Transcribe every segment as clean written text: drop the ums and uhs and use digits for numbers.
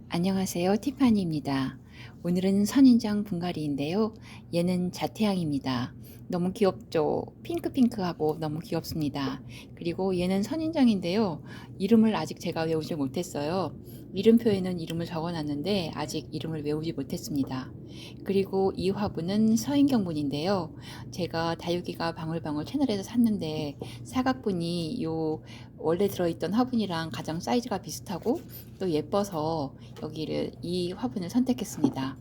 안녕하세요. 티파니입니다. 오늘은 선인장 분갈이인데요. 얘는 자태양입니다. 너무 귀엽죠? 핑크핑크하고 너무 귀엽습니다. 그리고 얘는 선인장인데요. 이름을 아직 제가 외우지 못했어요. 이름표에는 이름을 적어놨는데 아직 이름을 외우지 못했습니다. 그리고 이 화분은 서인경분인데요. 제가 다육이가 방울방울 채널에서 샀는데 사각분이 요 원래 들어있던 화분이랑 가장 사이즈가 비슷하고 또 예뻐서 이 화분을 선택했습니다.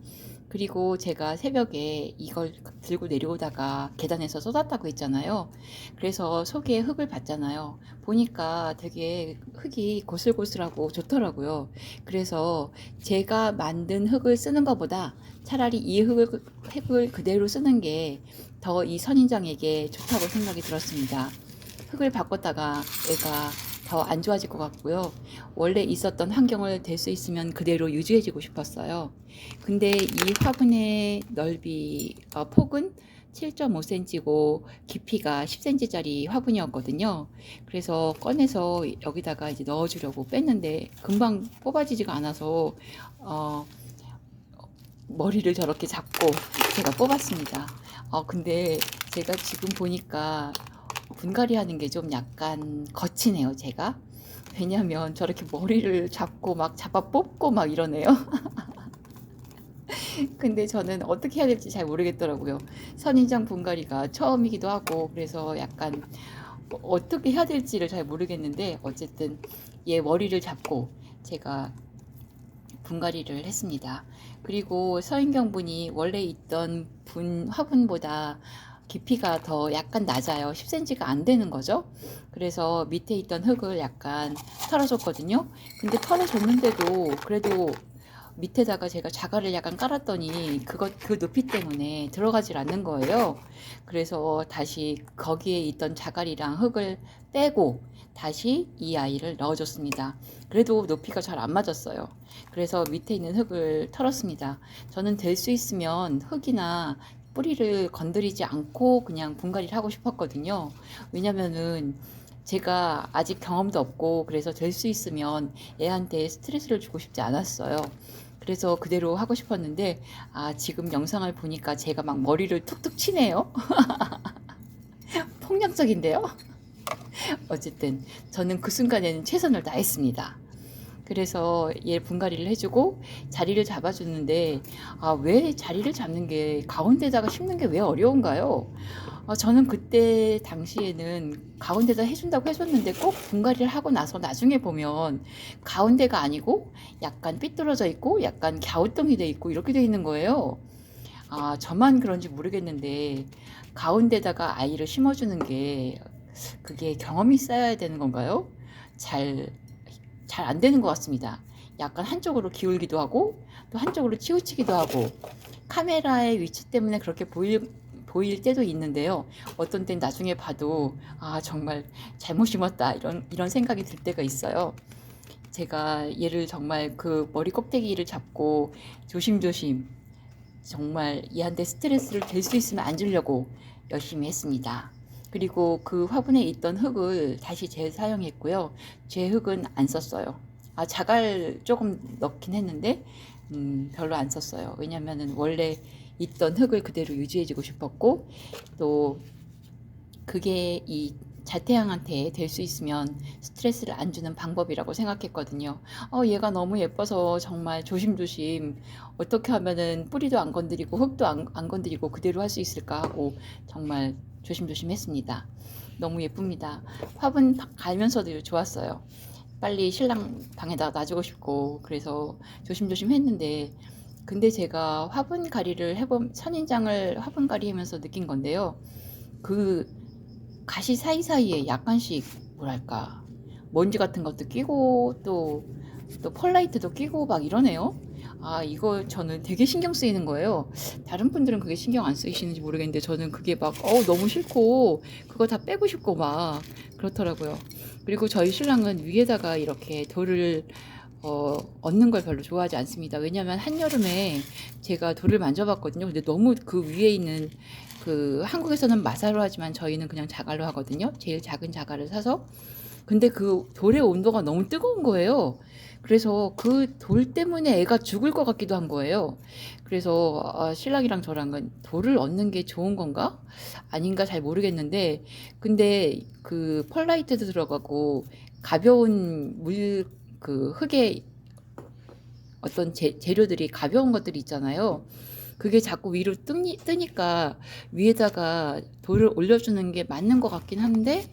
그리고 제가 새벽에 이걸 들고 내려오다가 계단에서 쏟았다고 했잖아요. 그래서 속에 흙을 봤잖아요. 보니까 되게 흙이 고슬고슬하고 좋더라고요. 그래서 제가 만든 흙을 쓰는 것보다 차라리 이 흙을 그대로 쓰는 게 더 이 선인장에게 좋다고 생각이 들었습니다. 흙을 바꿨다가 얘가 더 안 좋아질 것 같고요. 원래 있었던 환경을 될 수 있으면 그대로 유지해주고 싶었어요. 근데 이 화분의 폭은 7.5cm고 깊이가 10cm짜리 화분이었거든요. 그래서 꺼내서 여기다가 이제 넣어주려고 뺐는데 금방 뽑아지지가 않아서 머리를 저렇게 잡고 제가 뽑았습니다. 근데 제가 지금 보니까 분갈이 하는 게 좀 약간 거치네요, 제가. 왜냐면 저렇게 머리를 잡고 막 잡아 뽑고 막 이러네요. 근데 저는 어떻게 해야 될지 잘 모르겠더라고요. 선인장 분갈이가 처음이기도 하고 그래서 약간 어떻게 해야 될지를 잘 모르겠는데 어쨌든 얘 머리를 잡고 제가 분갈이를 했습니다. 그리고 서인경분이 원래 있던 화분보다 깊이가 더 약간 낮아요. 10cm가 안 되는 거죠. 그래서 밑에 있던 흙을 약간 털어줬거든요. 근데 털어줬는데도 그래도 밑에다가 제가 자갈을 약간 깔았더니 그 높이 때문에 들어가질 않는 거예요. 그래서 다시 거기에 있던 자갈이랑 흙을 빼고 다시 이 아이를 넣어줬습니다. 그래도 높이가 잘 안 맞았어요. 그래서 밑에 있는 흙을 털었습니다. 저는 될 수 있으면 흙이나 뿌리를 건드리지 않고 그냥 분갈이를 하고 싶었거든요. 왜냐면은 제가 아직 경험도 없고 그래서 될 수 있으면 애한테 스트레스를 주고 싶지 않았어요. 그래서 그대로 하고 싶었는데 지금 영상을 보니까 제가 막 머리를 툭툭 치네요. 폭력적인데요. 어쨌든 저는 그 순간에는 최선을 다했습니다. 그래서 얘 분갈이를 해주고 자리를 잡아주는데 왜 자리를 잡는 게 가운데다가 심는 게 왜 어려운가요? 저는 그때 당시에는 가운데다 해준다고 해줬는데 꼭 분갈이를 하고 나서 나중에 보면 가운데가 아니고 약간 삐뚤어져 있고 약간 갸우뚱이 돼 있고 이렇게 돼 있는 거예요. 저만 그런지 모르겠는데 가운데다가 아이를 심어주는 게 그게 경험이 쌓여야 되는 건가요? 잘 안 되는 것 같습니다. 약간 한쪽으로 기울기도 하고 또 한쪽으로 치우치기도 하고 카메라의 위치 때문에 그렇게 보일 때도 있는데요. 어떤 땐 나중에 봐도 정말 잘못 심었다 이런 생각이 들 때가 있어요. 제가 얘를 정말 그 머리 꼭대기를 잡고 조심조심 정말 얘한테 스트레스를 될 수 있으면 안 주려고 열심히 했습니다. 그리고 그 화분에 있던 흙을 다시 재사용했고요. 제 흙은 안 썼어요. 자갈 조금 넣긴 했는데 별로 안 썼어요. 왜냐면은 원래 있던 흙을 그대로 유지해주고 싶었고 또 그게 이 자태양한테 될 수 있으면 스트레스를 안 주는 방법이라고 생각했거든요. 얘가 너무 예뻐서 정말 조심조심 어떻게 하면은 뿌리도 안 건드리고 흙도 안 건드리고 그대로 할 수 있을까 하고 정말 조심조심 했습니다. 너무 예쁩니다. 화분 갈면서도 좋았어요. 빨리 신랑 방에다 놔주고 싶고 그래서 조심조심 했는데 근데 제가 선인장을 화분갈이 하면서 느낀 건데요. 그 가시 사이사이에 약간씩 뭐랄까 먼지 같은 것도 끼고 또 펄라이트도 끼고 막 이러네요. 이거 저는 되게 신경 쓰이는 거예요. 다른 분들은 그게 신경 안 쓰이시는지 모르겠는데 저는 그게 막 너무 싫고 그거 다 빼고 싶고 막 그렇더라고요. 그리고 저희 신랑은 위에다가 이렇게 돌을 얻는 걸 별로 좋아하지 않습니다. 왜냐하면 한여름에 제가 돌을 만져봤거든요. 근데 너무 그 위에 있는 한국에서는 마사로 하지만 저희는 그냥 자갈로 하거든요. 제일 작은 자갈을 사서 근데 그 돌의 온도가 너무 뜨거운 거예요. 그래서 그 돌 때문에 애가 죽을 것 같기도 한 거예요. 그래서 신랑이랑 저랑은 돌을 얻는 게 좋은 건가? 아닌가 잘 모르겠는데, 근데 그 펄라이트도 들어가고 가벼운 그 흙에 어떤 재료들이 가벼운 것들이 있잖아요. 그게 자꾸 위로 뜨니까 위에다가 돌을 올려주는 게 맞는 것 같긴 한데,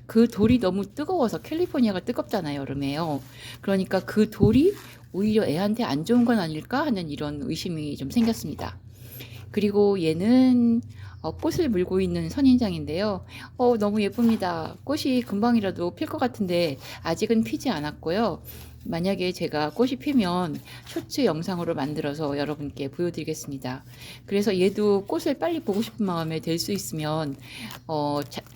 그 돌이 너무 뜨거워서, 캘리포니아가 뜨겁잖아요, 여름에요. 그러니까 그 돌이 오히려 애한테 안 좋은 건 아닐까 하는 이런 의심이 좀 생겼습니다. 그리고 얘는 꽃을 물고 있는 선인장인데요. 너무 예쁩니다. 꽃이 금방이라도 필 것 같은데 아직은 피지 않았고요. 만약에 제가 꽃이 피면 쇼츠 영상으로 만들어서 여러분께 보여드리겠습니다. 그래서 얘도 꽃을 빨리 보고 싶은 마음에 될 수 있으면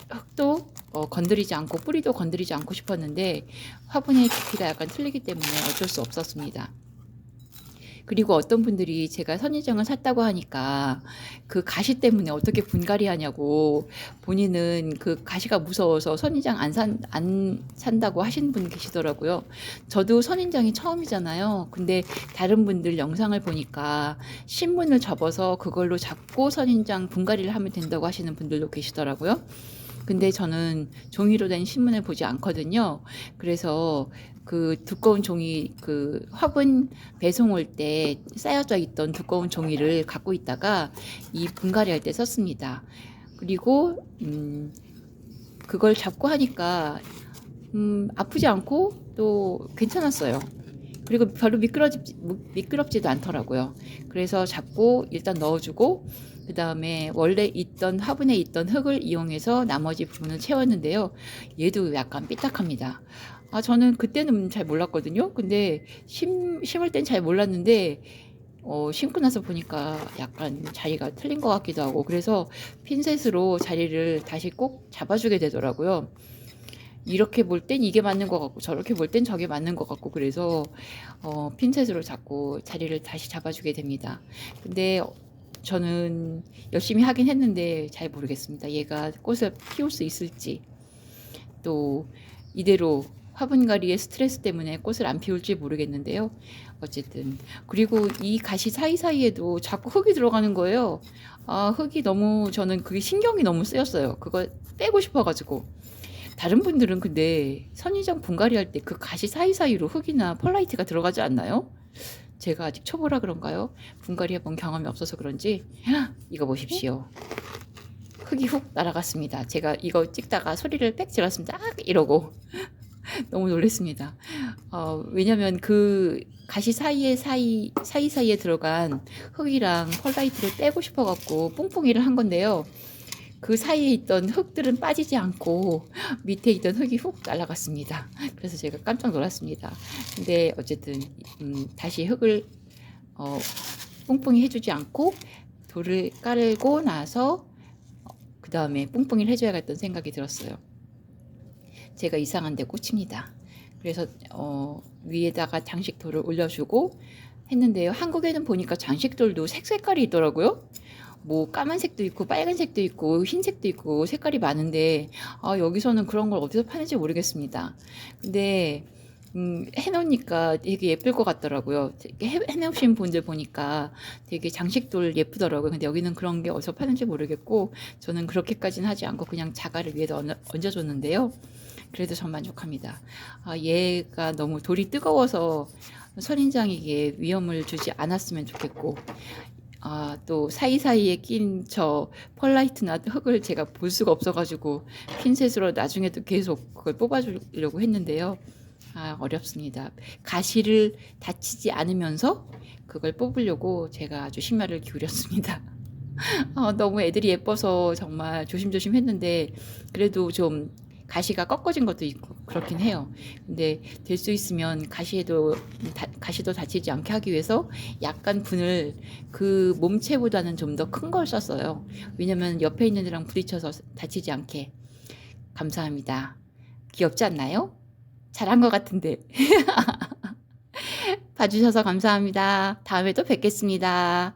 흙도 건드리지 않고 뿌리도 건드리지 않고 싶었는데 화분의 깊이가 약간 틀리기 때문에 어쩔 수 없었습니다. 그리고 어떤 분들이 제가 선인장을 샀다고 하니까 그 가시 때문에 어떻게 분갈이 하냐고, 본인은 그 가시가 무서워서 선인장 안 산다고 하시는 분 계시더라고요. 저도 선인장이 처음이잖아요. 근데 다른 분들 영상을 보니까 신문을 접어서 그걸로 잡고 선인장 분갈이를 하면 된다고 하시는 분들도 계시더라고요. 근데 저는 종이로 된 신문을 보지 않거든요. 그래서 그 두꺼운 종이, 그 화분 배송 올 때 쌓여져 있던 두꺼운 종이를 갖고 있다가 이 분갈이 할 때 썼습니다. 그리고 그걸 잡고 하니까 아프지 않고 또 괜찮았어요. 그리고 별로 미끄럽지도 않더라고요. 그래서 잡고 일단 넣어주고, 그 다음에 원래 있던 화분에 있던 흙을 이용해서 나머지 부분을 채웠는데요. 얘도 약간 삐딱합니다. 저는 그때는 잘 몰랐거든요. 근데 심을 땐 잘 몰랐는데 심고 나서 보니까 약간 자리가 틀린 것 같기도 하고, 그래서 핀셋으로 자리를 다시 꼭 잡아주게 되더라고요. 이렇게 볼 땐 이게 맞는 것 같고 저렇게 볼 땐 저게 맞는 것 같고, 그래서 핀셋으로 자꾸 자리를 다시 잡아주게 됩니다. 근데 저는 열심히 하긴 했는데 잘 모르겠습니다. 얘가 꽃을 피울 수 있을지, 또 이대로 화분갈이의 스트레스 때문에 꽃을 안 피울지 모르겠는데요. 어쨌든, 그리고 이 가시 사이사이에도 자꾸 흙이 들어가는 거예요. 흙이 너무, 저는 그게 신경이 너무 쓰였어요. 그거 빼고 싶어가지고. 다른 분들은 근데 선인장 분갈이 할 때 그 가시 사이사이로 흙이나 펄라이트가 들어가지 않나요? 제가 아직 초보라 그런가요? 분갈이 해본 경험이 없어서 그런지. 이거 보십시오. 흙이 훅 날아갔습니다. 제가 이거 찍다가 소리를 빽 질렀습니다. 이러고 너무 놀랐습니다. 왜냐면 그 가시 사이사이에 들어간 흙이랑 펄라이트를 빼고 싶어갖고 뿡뿡이를 한 건데요. 그 사이에 있던 흙들은 빠지지 않고 밑에 있던 흙이 훅 날아갔습니다. 그래서 제가 깜짝 놀랐습니다. 근데 어쨌든 다시 흙을 뿡뿡이 해주지 않고 돌을 깔고 나서 그 다음에 뿡뿡이를 해줘야겠다는 생각이 들었어요. 제가 이상한 데 꽂힙니다. 그래서 위에다가 장식돌을 올려주고 했는데요. 한국에는 보니까 장식돌도 색깔이 있더라고요. 뭐 까만색도 있고 빨간색도 있고 흰색도 있고 색깔이 많은데 여기서는 그런 걸 어디서 파는지 모르겠습니다. 근데 해놓으니까 되게 예쁠 것 같더라고요. 해놓으신 분들 보니까 되게 장식돌 예쁘더라고요. 근데 여기는 그런 게 어디서 파는지 모르겠고, 저는 그렇게까지는 하지 않고 그냥 자갈을 위에다 얹어줬는데요. 그래도 전 만족합니다. 얘가 너무 돌이 뜨거워서 선인장에게 위험을 주지 않았으면 좋겠고, 또 사이사이에 낀 저 펄라이트나 흙을 제가 볼 수가 없어가지고 핀셋으로 나중에도 계속 그걸 뽑아주려고 했는데요. 어렵습니다. 가시를 다치지 않으면서 그걸 뽑으려고 제가 아주 심혈을 기울였습니다. 너무 애들이 예뻐서 정말 조심조심 했는데, 그래도 좀 가시가 꺾어진 것도 있고 그렇긴 해요. 근데 될 수 있으면 가시도 다치지 않게 하기 위해서 약간 분을 그 몸체보다는 좀 더 큰 걸 썼어요. 왜냐면 옆에 있는 애랑 부딪혀서 다치지 않게. 감사합니다. 귀엽지 않나요? 잘한 것 같은데. 봐주셔서 감사합니다. 다음에 또 뵙겠습니다.